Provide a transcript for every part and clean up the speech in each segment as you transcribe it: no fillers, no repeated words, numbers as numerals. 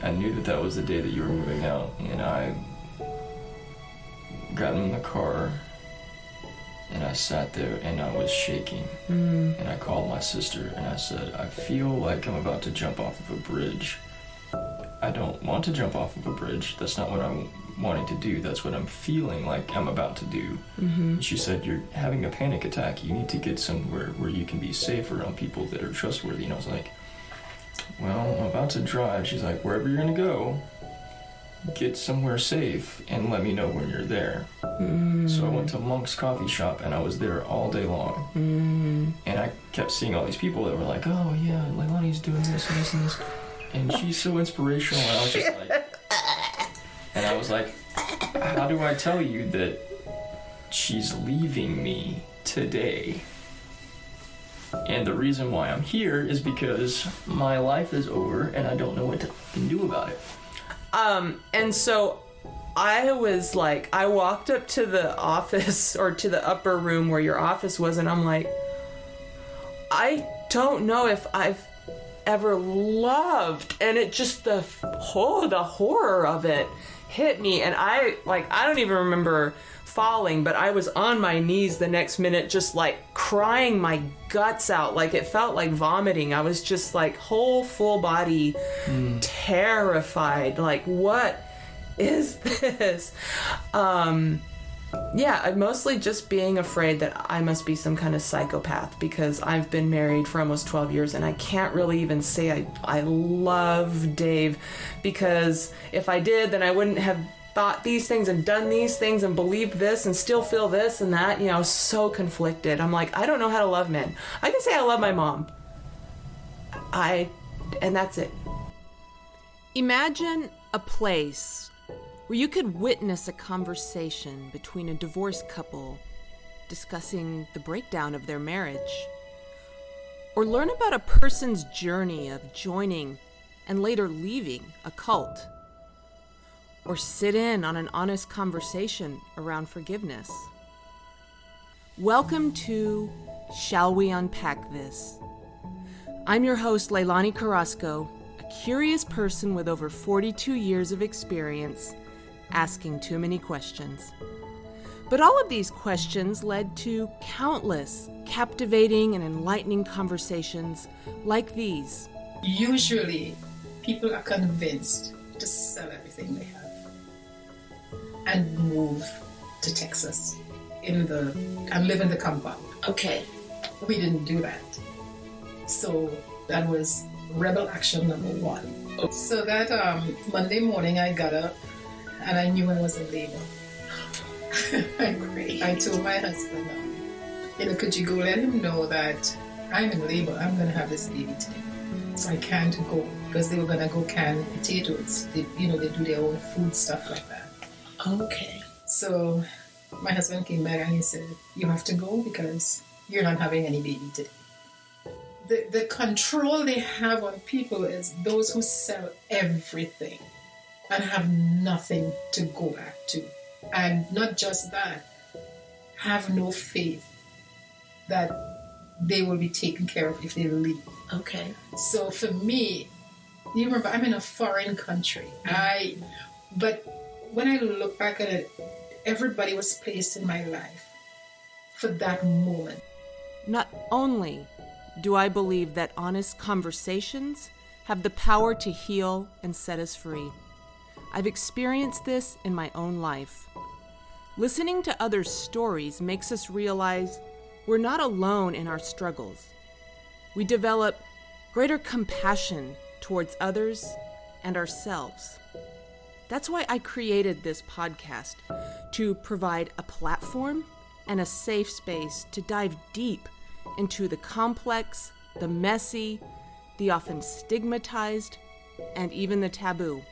I knew that that was the day that you were moving out, and I got in the car, and I sat there, and I was shaking. And I called my sister, and I said, I feel like I'm about to jump off of a bridge. I don't want to jump off of a bridge. That's not what I'm wanting to do. That's what I'm feeling like I'm about to do. And she said, you're having a panic attack. You need to get somewhere where you can be safe around people that are trustworthy. And I was like, well, I'm about to drive. She's like, wherever you're going to go, get somewhere safe and let me know when you're there. So I went to Monk's coffee shop, and I was there all day long. And I kept seeing all these people that were like, oh yeah, Leilani's doing this and this and this. And she's so inspirational. And I was just like, and I was like, how do I tell you that she's leaving me today? And the reason why I'm here is because my life is over and I don't know what to fucking do about it. And so I was like, I walked up to the office, or to the upper room where your office was, and I'm like, I don't know if I've ever loved. And it just, the horror of it hit me. And I don't even remember falling, but I was on my knees the next minute, just like crying my guts out. Like, it felt like vomiting. I was just like whole full body terrified. Like, what is this? Yeah, mostly just being afraid that I must be some kind of psychopath, because I've been married for almost 12 years and I can't really even say I love Dave, because if I did, then I wouldn't have thought these things and done these things and believed this and still feel this and that. You know, I was so conflicted. I'm like, I don't know how to love men. I can say I love my mom. And that's it. Imagine a place where you could witness a conversation between a divorced couple discussing the breakdown of their marriage, or learn about a person's journey of joining and later leaving a cult, or sit in on an honest conversation around forgiveness. Welcome to Shall We Unpack This? I'm your host, Leilani Carrasco, a curious person with over 42 years of experience asking too many questions. But all of these questions led to countless captivating and enlightening conversations like these. Usually, people are convinced to sell everything they have and move to Texas and live in the compound. Okay. We didn't do that. So that was rebel action number one. So that Monday morning I got up and I knew I was in labor. Great. I told my husband, could you go let him know that I'm in labor, I'm going to have this baby today. So I can't go, because they were going to go can potatoes. They do their own food stuff like that. Okay. So my husband came back and he said, you have to go because you're not having any baby today. The control they have on people is those who sell everything and have nothing to go back to. And not just that, have no faith that they will be taken care of if they leave. Okay. So for me, you remember, I'm in a foreign country. But when I look back at it, everybody was placed in my life for that moment. Not only do I believe that honest conversations have the power to heal and set us free, I've experienced this in my own life. Listening to others' stories makes us realize we're not alone in our struggles. We develop greater compassion towards others and ourselves. That's why I created this podcast, to provide a platform and a safe space to dive deep into the complex, the messy, the often stigmatized, and even the taboo.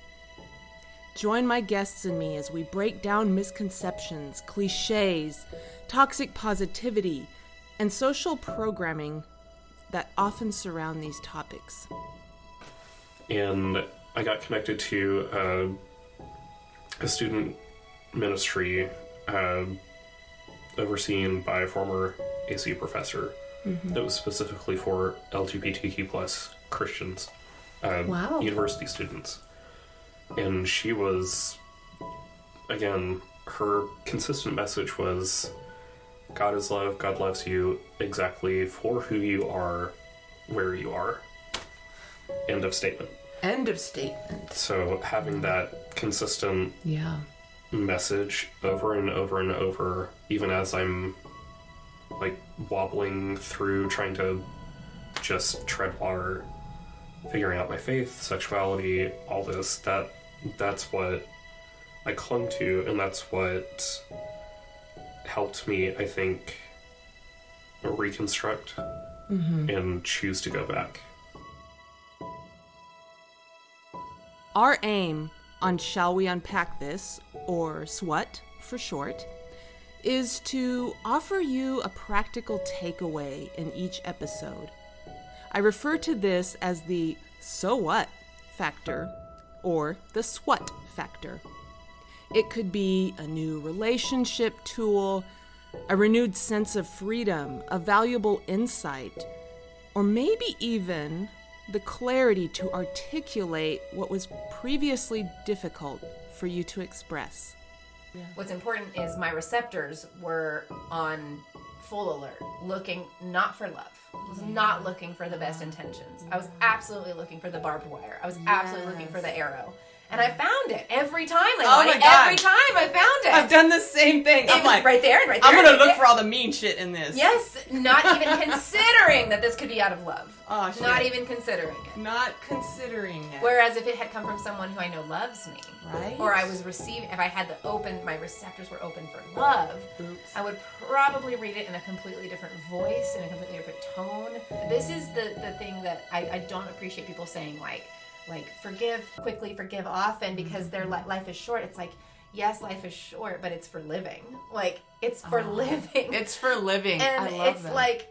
Join my guests and me as we break down misconceptions, cliches, toxic positivity, and social programming that often surround these topics. And I got connected to a student ministry overseen by a former AC professor that was specifically for LGBTQ plus Christians, Wow. university students. And she was, again, her consistent message was, God is love, God loves you exactly for who you are, where you are. End of statement. End of statement. So having that consistent message over and over and over, even as I'm like wobbling through trying to just tread water, figuring out my faith, sexuality, all this, that's what I clung to, and that's what helped me, I think, reconstruct and choose to go back. Our aim on Shall We Unpack This, or SWUT for short, is to offer you a practical takeaway in each episode. I refer to this as the so what factor, or the SWUT factor. It could be a new relationship tool, a renewed sense of freedom, a valuable insight, or maybe even the clarity to articulate what was previously difficult for you to express. What's important is my receptors were on full alert, looking not for love. I was not looking for the best intentions. I was absolutely looking for the barbed wire. I was absolutely looking for the arrow. And I found it every time. Like, oh my God. Every time I found it. I've done the same thing. I'm like, right there and right there. I'm going to look for all the mean shit in this. Yes, not even considering that this could be out of love. Oh, shit. Not even considering it. Not considering it. Whereas if it had come from someone who I know loves me, right? Or I was receiving, if I had my receptors were open for love, I would probably read it in a completely different voice, in a completely different tone. This is the thing that I don't appreciate people saying, like forgive quickly, forgive often, because their life is short. It's like, yes, life is short, but it's for living. Like, it's for living. It's for living. And I love it's that. like,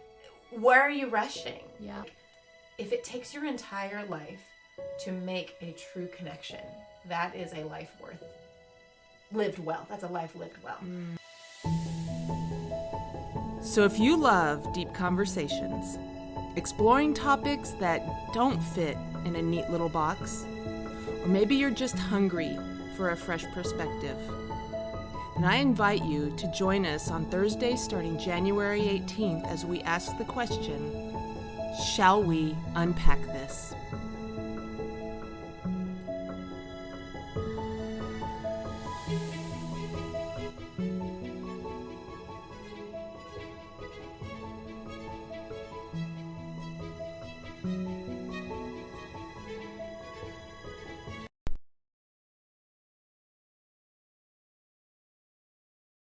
where are you rushing? Yeah. If it takes your entire life to make a true connection, that is a life lived well. That's a life lived well. So if you love deep conversations, exploring topics that don't fit in a neat little box, or maybe you're just hungry for a fresh perspective, then I invite you to join us on Thursday starting January 18th as we ask the question, shall we unpack this?